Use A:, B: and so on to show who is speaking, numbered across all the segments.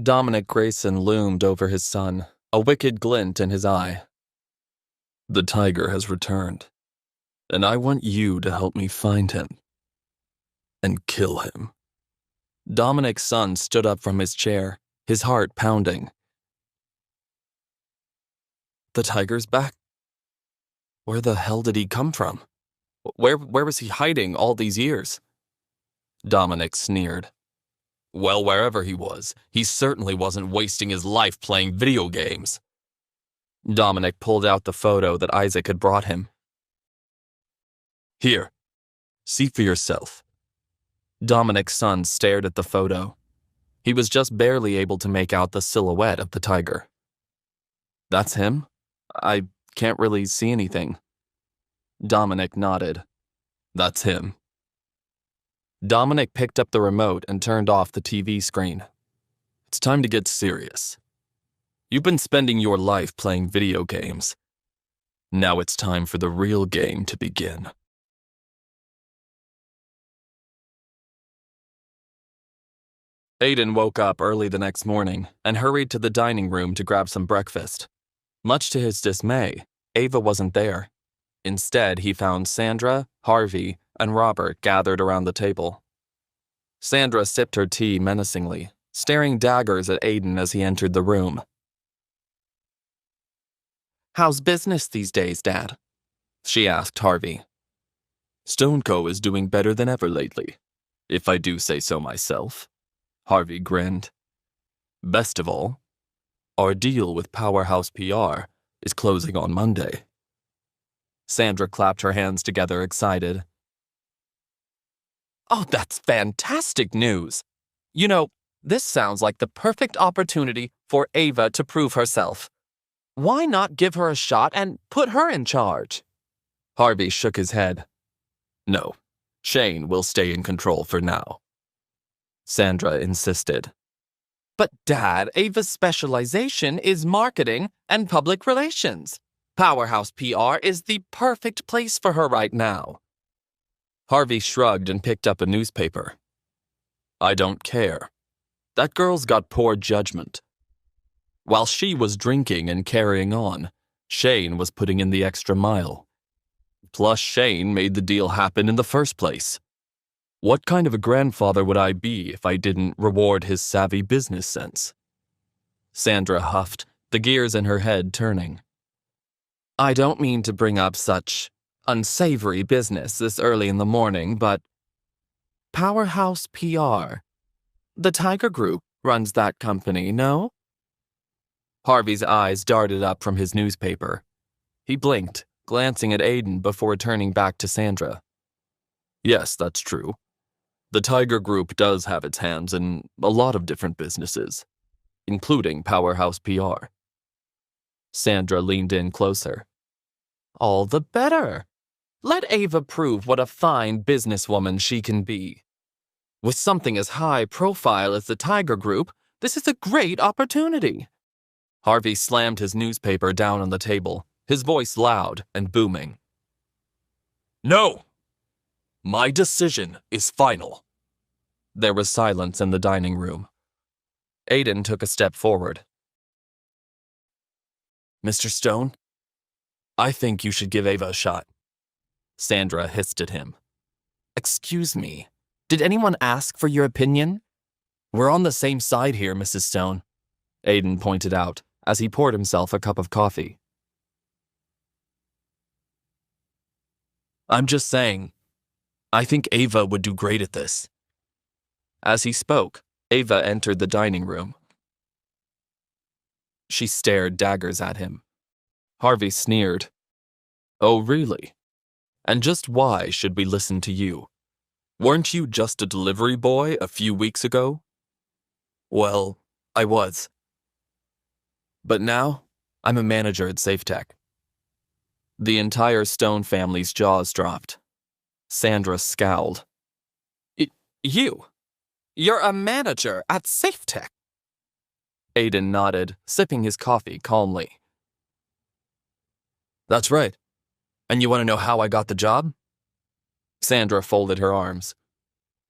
A: Dominic Grayson loomed over his son, a wicked glint in his eye. The tiger has returned, and I want you to help me find him and kill him. Dominic's son stood up from his chair, his heart pounding. The tiger's back? Where the hell did he come from? Where was he hiding all these years? Dominic sneered. Well, wherever he was, he certainly wasn't wasting his life playing video games. Dominic pulled out the photo that Isaac had brought him. Here, see for yourself. Dominic's son stared at the photo. He was just barely able to make out the silhouette of the tiger. That's him? I can't really see anything. Dominic nodded. That's him. Dominic picked up the remote and turned off the TV screen. It's time to get serious. You've been spending your life playing video games. Now it's time for the real game to begin. Aiden woke up early the next morning and hurried to the dining room to grab some breakfast. Much to his dismay, Ava wasn't there. Instead, he found Sandra, Harvey, and Robert gathered around the table. Sandra sipped her tea menacingly, staring daggers at Aiden as he entered the room. How's business these days, Dad? She asked Harvey. Stone Co. is doing better than ever lately, if I do say so myself. Harvey grinned. Best of all, our deal with Powerhouse PR is closing on Monday. Sandra clapped her hands together, excited. Oh, that's fantastic news. You know, this sounds like the perfect opportunity for Ava to prove herself. Why not give her a shot and put her in charge? Harvey shook his head. No, Shane will stay in control for now. Sandra insisted. But Dad, Ava's specialization is marketing and public relations. Powerhouse PR is the perfect place for her right now. Harvey shrugged and picked up a newspaper. I don't care. That girl's got poor judgment. While she was drinking and carrying on, Shane was putting in the extra mile. Plus, Shane made the deal happen in the first place. What kind of a grandfather would I be if I didn't reward his savvy business sense? Sandra huffed, the gears in her head turning. I don't mean to bring up such unsavory business this early in the morning, but Powerhouse PR. The Tiger Group runs that company, no? Harvey's eyes darted up from his newspaper. He blinked, glancing at Aiden before turning back to Sandra. Yes, that's true. The Tiger Group does have its hands in a lot of different businesses, including Powerhouse PR. Sandra leaned in closer. All the better. Let Ava prove what a fine businesswoman she can be. With something as high profile as the Tiger Group, this is a great opportunity. Harvey slammed his newspaper down on the table, his voice loud and booming. No! My decision is final. There was silence in the dining room. Aiden took a step forward. Mr. Stone, I think you should give Ava a shot. Sandra hissed at him. Excuse me, did anyone ask for your opinion? We're on the same side here, Mrs. Stone, Aiden pointed out as he poured himself a cup of coffee. I'm just saying, I think Ava would do great at this. As he spoke, Ava entered the dining room. She stared daggers at him. Harvey sneered. Oh, really? And just why should we listen to you? Weren't you just a delivery boy a few weeks ago? Well, I was. But now, I'm a manager at SafeTech. The entire Stone family's jaws dropped. Sandra scowled. You're a manager at SafeTech? Aiden nodded, sipping his coffee calmly. That's right. And you want to know how I got the job? Sandra folded her arms.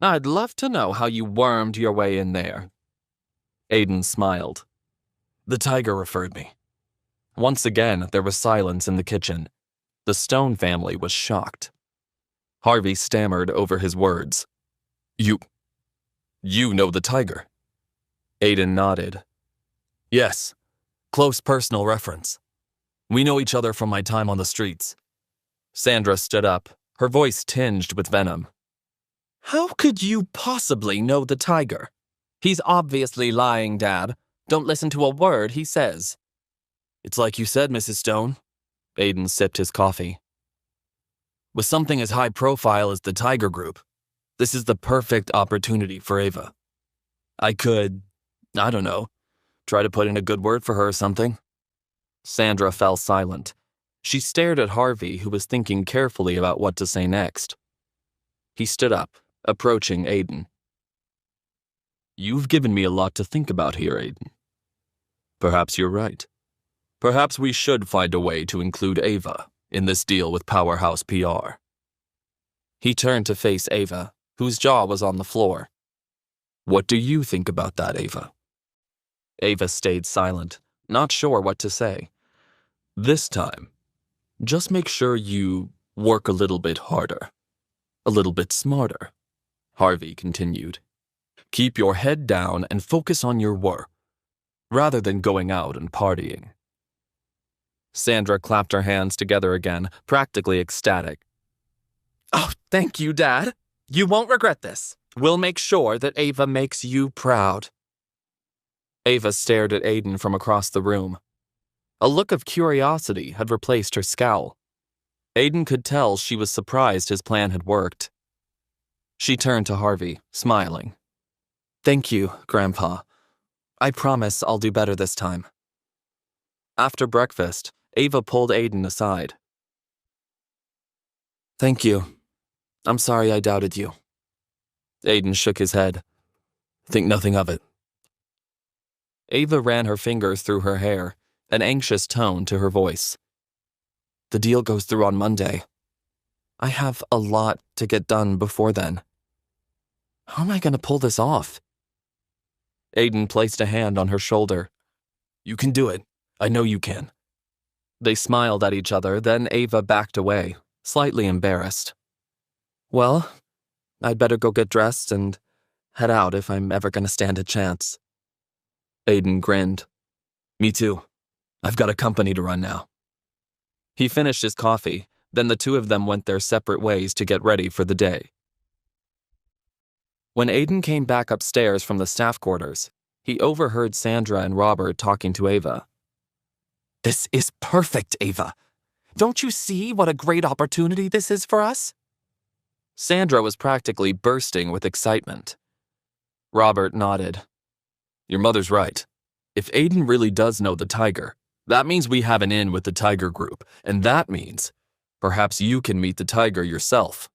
A: I'd love to know how you wormed your way in there. Aiden smiled. The tiger referred me. Once again, there was silence in the kitchen. The Stone family was shocked. Harvey stammered over his words. You know the tiger? Aiden nodded. Yes, close personal reference. We know each other from my time on the streets. Sandra stood up, her voice tinged with venom. How could you possibly know the tiger? He's obviously lying, Dad. Don't listen to a word he says. It's like you said, Mrs. Stone. Aiden sipped his coffee. With something as high profile as the Tiger Group, this is the perfect opportunity for Ava. I could, I don't know, try to put in a good word for her or something. Sandra fell silent. She stared at Harvey, who was thinking carefully about what to say next. He stood up, approaching Aiden. You've given me a lot to think about here, Aiden. Perhaps you're right. Perhaps we should find a way to include Ava in this deal with Powerhouse PR. He turned to face Ava, whose jaw was on the floor. What do you think about that, Ava? Ava stayed silent, not sure what to say. This time, just make sure you work a little bit harder, a little bit smarter, Harvey continued. Keep your head down and focus on your work, rather than going out and partying. Sandra clapped her hands together again, practically ecstatic. Oh, thank you, Dad. You won't regret this. We'll make sure that Ava makes you proud. Ava stared at Aiden from across the room. A look of curiosity had replaced her scowl. Aiden could tell she was surprised his plan had worked. She turned to Harvey, smiling. Thank you, Grandpa. I promise I'll do better this time. After breakfast, Ava pulled Aiden aside. Thank you. I'm sorry I doubted you. Aiden shook his head. Think nothing of it. Ava ran her fingers through her hair, an anxious tone to her voice. The deal goes through on Monday. I have a lot to get done before then. How am I going to pull this off? Aiden placed a hand on her shoulder. You can do it. I know you can. They smiled at each other, then Ava backed away, slightly embarrassed. Well, I'd better go get dressed and head out if I'm ever going to stand a chance. Aiden grinned. Me too. I've got a company to run now. He finished his coffee, then the two of them went their separate ways to get ready for the day. When Aiden came back upstairs from the staff quarters, he overheard Sandra and Robert talking to Ava. This is perfect, Ava. Don't you see what a great opportunity this is for us? Sandra was practically bursting with excitement. Robert nodded. Your mother's right. If Aiden really does know the tiger, that means we have an in with the Tiger Group, and that means perhaps you can meet the tiger yourself.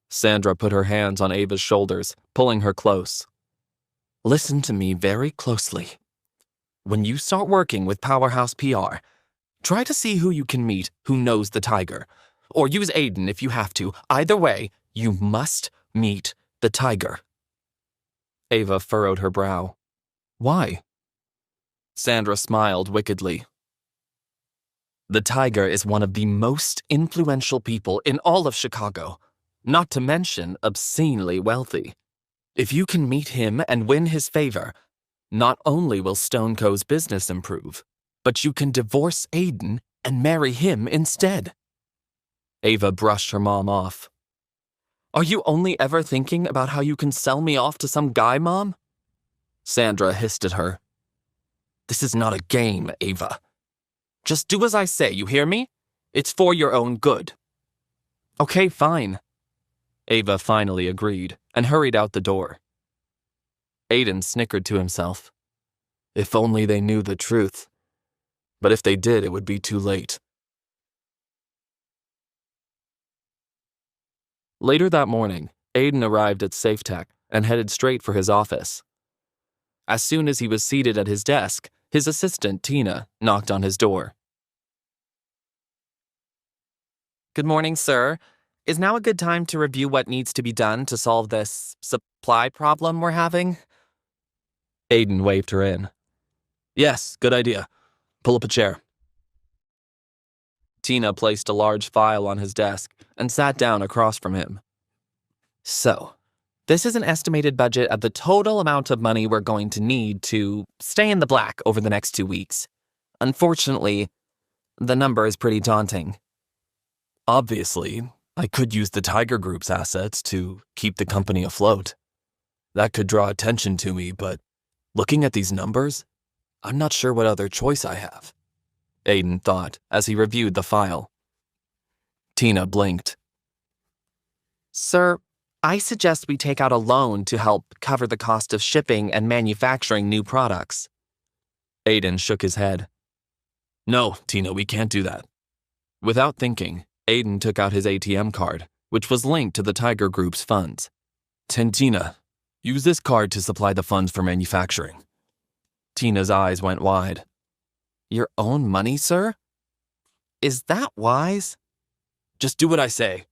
A: Sandra put her hands on Ava's shoulders, pulling her close. Listen to me very closely. When you start working with Powerhouse PR, try to see who you can meet who knows the tiger. Or use Aiden if you have to. Either way, you must meet the tiger. Ava furrowed her brow. Why? Sandra smiled wickedly. The tiger is one of the most influential people in all of Chicago, not to mention obscenely wealthy. If you can meet him and win his favor, not only will Stone Co.'s business improve, but you can divorce Aiden and marry him instead. Ava brushed her mom off. Are you only ever thinking about how you can sell me off to some guy, Mom? Sandra hissed at her. This is not a game, Ava. Just do as I say, you hear me? It's for your own good. Okay, fine. Ava finally agreed and hurried out the door. Aiden snickered to himself. If only they knew the truth. But if they did, it would be too late. Later that morning, Aiden arrived at SafeTech and headed straight for his office. As soon as he was seated at his desk, his assistant, Tina, knocked on his door. Good morning, sir. Is now a good time to review what needs to be done to solve this supply problem we're having? Aiden waved her in. Yes, good idea. Pull up a chair. Tina placed a large file on his desk and sat down across from him. So, this is an estimated budget of the total amount of money we're going to need to stay in the black over the next 2 weeks. Unfortunately, the number is pretty daunting. Obviously, I could use the Tiger Group's assets to keep the company afloat. That could draw attention to me, but looking at these numbers, I'm not sure what other choice I have, Aiden thought as he reviewed the file. Tina blinked. Sir, I suggest we take out a loan to help cover the cost of shipping and manufacturing new products. Aiden shook his head. No, Tina, we can't do that. Without thinking, Aiden took out his ATM card, which was linked to the Tiger Group's funds. Tina, use this card to supply the funds for manufacturing. Tina's eyes went wide. Your own money, sir? Is that wise? Just do what I say.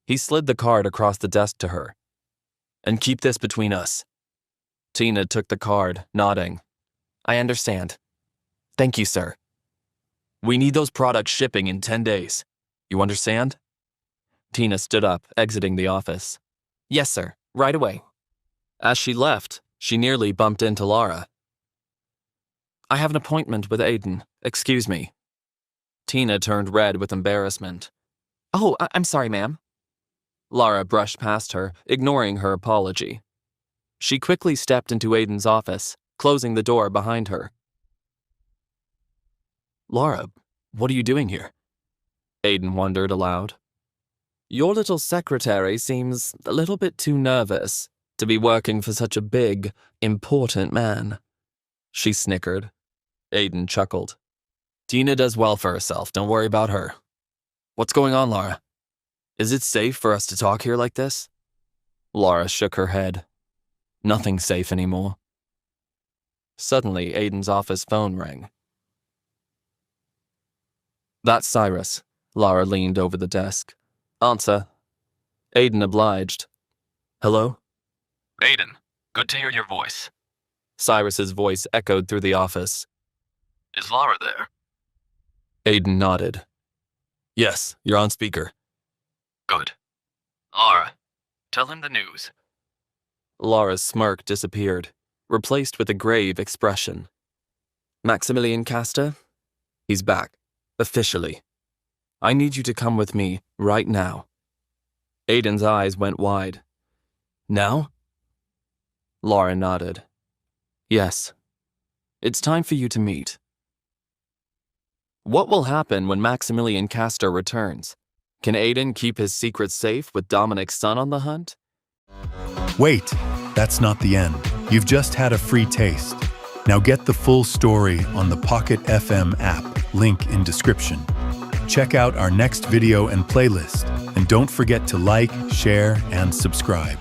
A: He slid the card across the desk to her. And keep this between us. Tina took the card, nodding. I understand. Thank you, sir. We need those products shipping in 10 days. You understand? Tina stood up, exiting the office. Yes, sir. Right away. As she left, she nearly bumped into Lara. I have an appointment with Aiden. Excuse me. Tina turned red with embarrassment. Oh, I'm sorry, ma'am. Lara brushed past her, ignoring her apology. She quickly stepped into Aiden's office, closing the door behind her. Lara, what are you doing here? Aiden wondered aloud. Your little secretary seems a little bit too nervous to be working for such a big, important man. She snickered. Aiden chuckled. Tina does well for herself, don't worry about her. What's going on, Lara? Is it safe for us to talk here like this? Lara shook her head. Nothing's safe anymore. Suddenly, Aiden's office phone rang. That's Cyrus. Lara leaned over the desk. Answer. Aiden obliged. Hello?
B: Aiden, good to hear your voice.
A: Cyrus's voice echoed through the office.
B: Is Lara there?
A: Aiden nodded. Yes, you're on speaker.
B: Good. Lara, tell him the news.
A: Lara's smirk disappeared, replaced with a grave expression. Maximillian Caster? He's back. Officially. I need you to come with me right now. Aiden's eyes went wide. Now? Lara nodded. Yes. It's time for you to meet. What will happen when Maximillian Caster returns? Can Aiden keep his secret safe with Dominic's son on the hunt?
C: Wait, that's not the end. You've just had a free taste. Now get the full story on the Pocket FM app, link in description. Check out our next video and playlist, and don't forget to like, share, and subscribe.